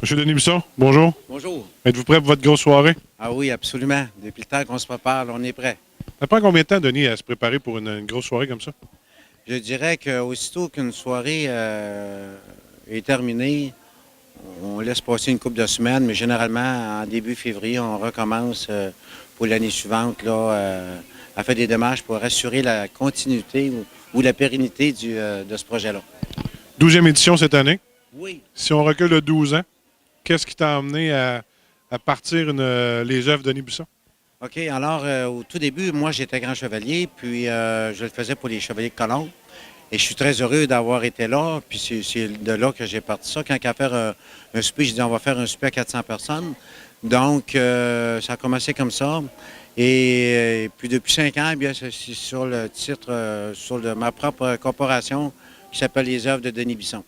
Monsieur Denis Bisson, bonjour. Bonjour. Êtes-vous prêt pour votre grosse soirée? Ah oui, absolument. Depuis le temps qu'on se prépare, là, on est prêt. Ça prend combien de temps, Denis, à se préparer pour une grosse soirée comme ça? Je dirais qu'aussitôt qu'une soirée est terminée, on laisse passer une couple de semaines, mais généralement, en début février, on recommence pour l'année suivante là, à faire des démarches pour assurer la continuité ou la pérennité de ce projet-là. 12e édition cette année. Oui. Si on recule de 12 ans, qu'est-ce qui t'a amené à partir les œuvres de Denis Bisson? OK. Alors, au tout début, moi, j'étais grand chevalier, puis je le faisais pour les chevaliers de colombe. Et je suis très heureux d'avoir été là. Puis c'est de là que j'ai parti ça. Quand à faire un souper, j'ai dit on va faire un souper à 400 personnes. Donc, ça a commencé comme ça. Et puis depuis 5 ans, eh bien, c'est sur le titre, ma propre corporation qui s'appelle Les Œuvres de Denis Bisson.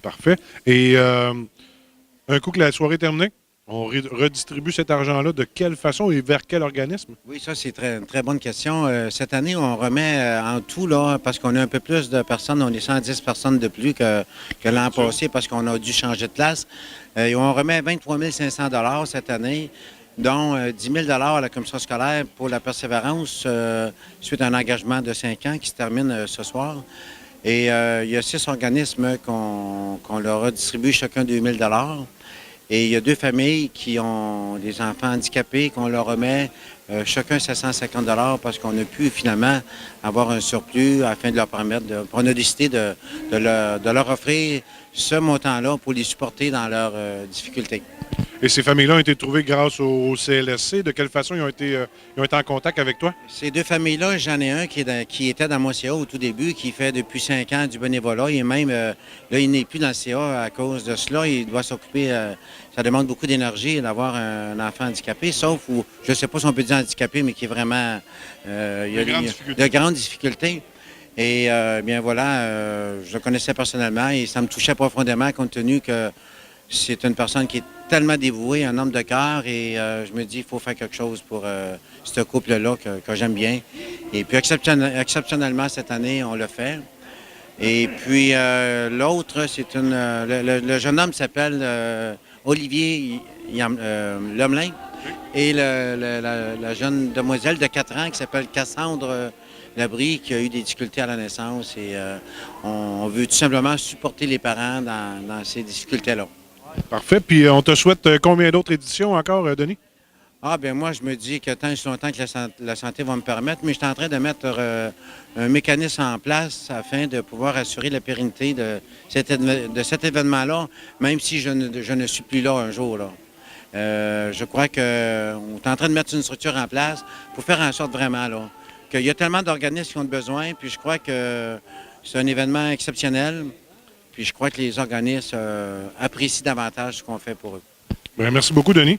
Parfait. Et un coup que la soirée est terminée, on redistribue cet argent-là de quelle façon et vers quel organisme? Oui, ça, c'est une très bonne question. Cette année, on remet en tout, là, parce qu'on a un peu plus de personnes, on est 110 personnes de plus que l'an passé parce qu'on a dû changer de place. Et on remet 23 500 cette année, dont 10 000 à la commission scolaire pour la persévérance suite à un engagement de 5 ans qui se termine ce soir. Et il y a 6 organismes qu'on leur a distribué chacun 2 000 et il y a 2 familles qui ont des enfants handicapés qu'on leur remet chacun 750 parce qu'on a pu finalement avoir un surplus afin de leur permettre on a décidé de leur offrir ce montant-là pour les supporter dans leurs difficultés. Et ces familles-là ont été trouvées grâce au CLSC. De quelle façon ils ont été en contact avec toi? Ces 2 familles-là, j'en ai un qui était dans mon CA au tout début, qui fait depuis 5 ans du bénévolat. Et même, là, il n'est plus dans le CA à cause de cela. Il doit s'occuper, ça demande beaucoup d'énergie d'avoir un enfant handicapé, sauf où, je ne sais pas si on peut dire handicapé, mais qui est vraiment, il y a de grandes difficultés. Et bien voilà, je le connaissais personnellement et ça me touchait profondément compte tenu que c'est une personne qui est tellement dévouée, un homme de cœur, et je me dis qu'il faut faire quelque chose pour ce couple-là que j'aime bien. Et puis exceptionnellement, cette année, on l'a fait. Et puis l'autre, c'est le jeune homme s'appelle Olivier Lemelin, et la jeune demoiselle de 4 ans qui s'appelle Cassandre Labrie, qui a eu des difficultés à la naissance. Et on veut tout simplement supporter les parents dans ces difficultés-là. Parfait. Puis on te souhaite combien d'autres éditions encore, Denis? Ah, bien moi, je me dis que tant et si longtemps que la santé va me permettre, mais je suis en train de mettre un mécanisme en place afin de pouvoir assurer la pérennité de cet événement-là, même si je ne suis plus là un jour, là. Je crois qu'on est en train de mettre une structure en place pour faire en sorte vraiment là, qu'il y a tellement d'organismes qui ont besoin, puis je crois que c'est un événement exceptionnel. Puis je crois que les organismes apprécient davantage ce qu'on fait pour eux. Bien, merci beaucoup, Denis.